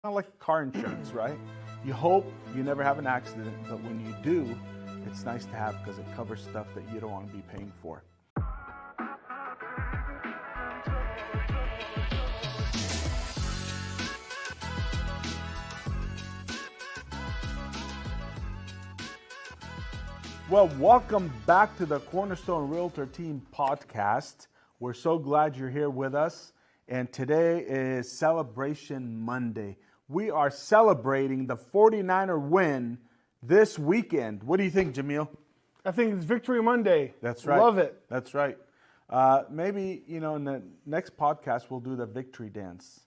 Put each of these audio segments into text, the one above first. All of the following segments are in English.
Kind of like car insurance, right? You hope you never have an accident, but when you do, it's nice to have because it covers stuff that you don't want to be paying for. Well, welcome back to the Cornerstone Realtor Team podcast. We're so glad you're here with us. And today is Celebration Monday. We are celebrating the 49er win this weekend. What do you think, Jamil? I think it's Victory Monday. That's right. Love it. That's right. Maybe, in the next podcast, we'll do the victory dance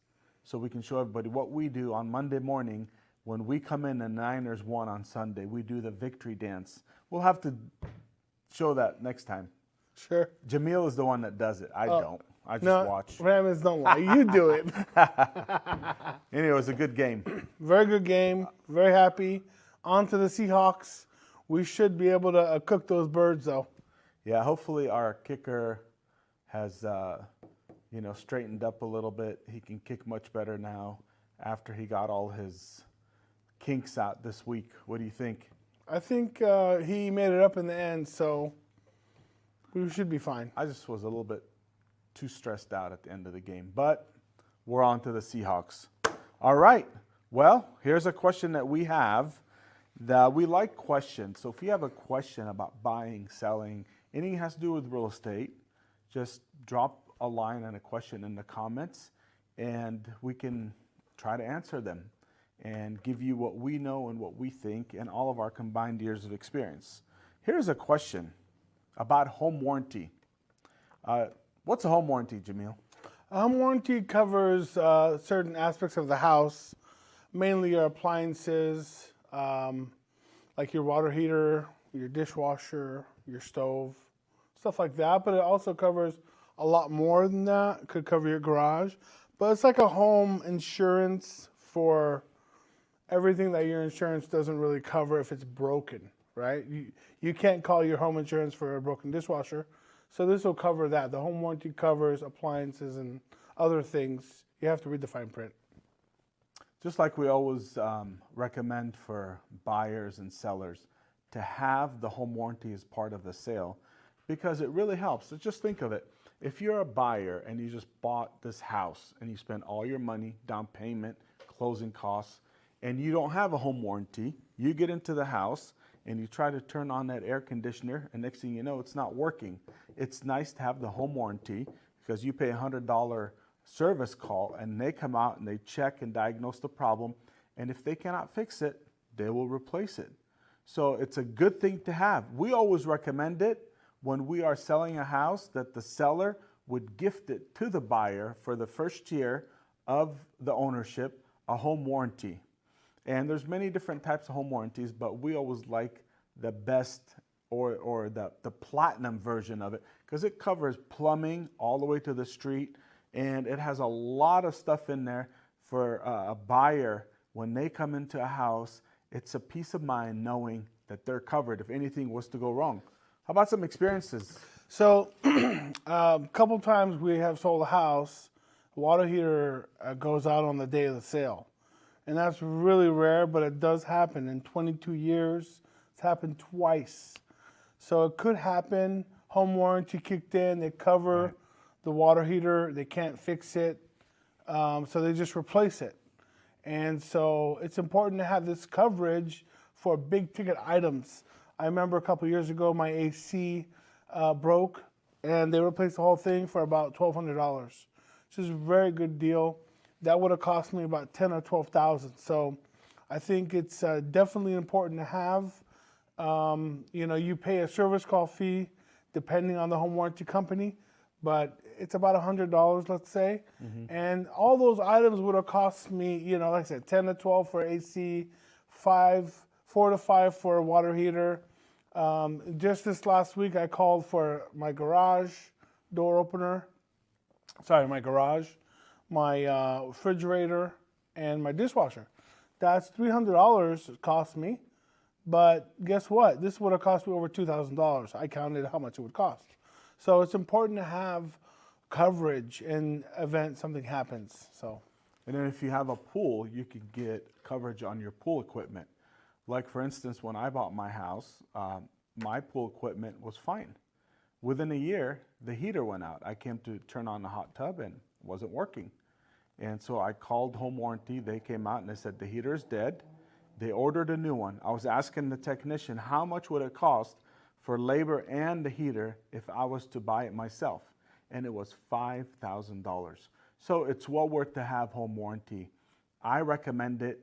so we can show everybody what we do on Monday morning when we come in and Niners won on Sunday. We do the victory dance. We'll have to show that next time. Sure. Jamil is the one that does it. I don't. I just watch. Ramis don't lie. You do it. Anyway, it was a good game. Very good game. Very happy. On to the Seahawks. We should be able to cook those birds, though. Yeah, hopefully our kicker has, straightened up a little bit. He can kick much better now after he got all his kinks out this week. What do you think? I think he made it up in the end, so we should be fine. I just was a little bit too stressed out at the end of the game, but we're on to the Seahawks. All right. Well, here's a question that we have. We like questions. So if you have a question about buying, selling, anything has to do with real estate, just drop a line and a question in the comments, and we can try to answer them and give you what we know and what we think and all of our combined years of experience. Here's a question about home warranty. What's a home warranty, Jamil? A home warranty covers certain aspects of the house, mainly your appliances, like your water heater, your dishwasher, your stove, stuff like that. But it also covers a lot more than that. It could cover your garage. But it's like a home insurance for everything that your insurance doesn't really cover if it's broken, right? You can't call your home insurance for a broken dishwasher. So this will cover that. The home warranty covers appliances and other things. You have to read the fine print. Just like we always recommend for buyers and sellers to have the home warranty as part of the sale because it really helps. So just think of it. If you're a buyer and you just bought this house and you spent all your money, down payment, closing costs, and you don't have a home warranty, you get into the house and you try to turn on that air conditioner, and next thing you know, it's not working. It's nice to have the home warranty because you pay a $100 service call, and they come out and they check and diagnose the problem, and if they cannot fix it, they will replace it. So it's a good thing to have. We always recommend it when we are selling a house that the seller would gift it to the buyer for the first year of the ownership, a home warranty. And there's many different types of home warranties, but we always like the best or the platinum version of it because it covers plumbing all the way to the street, and it has a lot of stuff in there for a buyer. When they come into a house, it's a peace of mind knowing that they're covered if anything was to go wrong. How about some experiences? So a couple times we have sold a house, water heater goes out on the day of the sale. And that's really rare, but it does happen. In 22 years, it's happened twice. So it could happen. Home warranty kicked in. They cover the water heater. They can't fix it. So they just replace it. And so it's important to have this coverage for big ticket items. I remember a couple years ago, my AC broke, and they replaced the whole thing for about $1,200, which is a very good deal. That would have cost me about $10,000 or $12,000. So I think it's definitely important to have. You pay a service call fee depending on the home warranty company, but it's about $100, let's say. Mm-hmm. And all those items would have cost me, like I said, 10 to 12 for AC, 4 to 5 for a water heater. Just this last week, I called for my garage door opener. My garage, my refrigerator, and my dishwasher. That's $300 it cost me. But guess what? This would have cost me over $2,000. I counted how much it would cost. So it's important to have coverage in event something happens. So And then if you have a pool, you can get coverage on your pool equipment. Like for instance, when I bought my house, my pool equipment was fine. Within a year, the heater went out. I came to turn on the hot tub and it wasn't working. And so I called Home Warranty. They came out and they said the heater is dead. They ordered a new one. I was asking the technician how much would it cost for labor and the heater if I was to buy it myself. And it was $5,000. So it's well worth to have Home Warranty. I recommend it.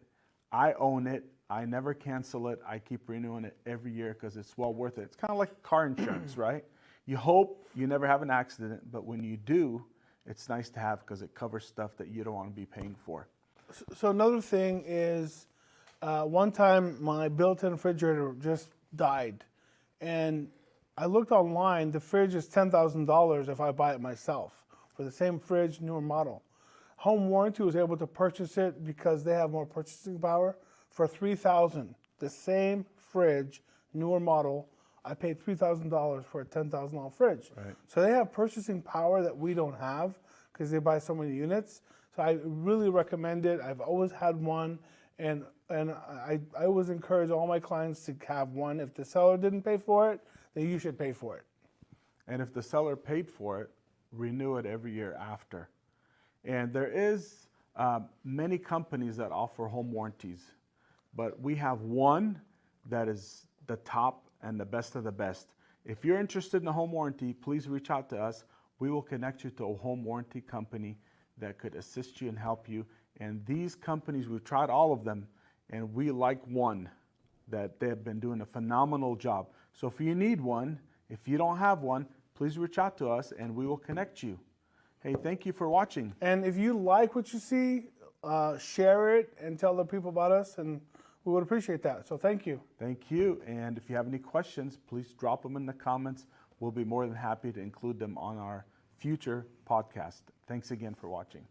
I own it. I never cancel it. I keep renewing it every year because it's well worth it. It's kind of like car insurance, right? You hope you never have an accident, but when you do, it's nice to have because it covers stuff that you don't want to be paying for. So another thing is, one time my built-in refrigerator just died. And I looked online, the fridge is $10,000 if I buy it myself for the same fridge, newer model. Home Warranty was able to purchase it because they have more purchasing power for $3,000. The same fridge, newer model, I paid $3,000 for a $10,000 fridge. Right. So they have purchasing power that we don't have because they buy so many units. So I really recommend it. I've always had one, and I always encourage all my clients to have one. If the seller didn't pay for it, then you should pay for it. And if the seller paid for it, renew it every year after. And there is many companies that offer home warranties, but we have one that is the top and the best of the best. If you're interested in a home warranty, please reach out to us. We will connect you to a home warranty company that could assist you and help you. And these companies, we've tried all of them, and we like one that they have been doing a phenomenal job. So if you need one, if you don't have one, please reach out to us and we will connect you. Hey, thank you for watching. And if you like what you see, share it and tell other people about us, and we would appreciate that. So thank you. Thank you. And if you have any questions, please drop them in the comments. We'll be more than happy to include them on our future podcast. Thanks again for watching.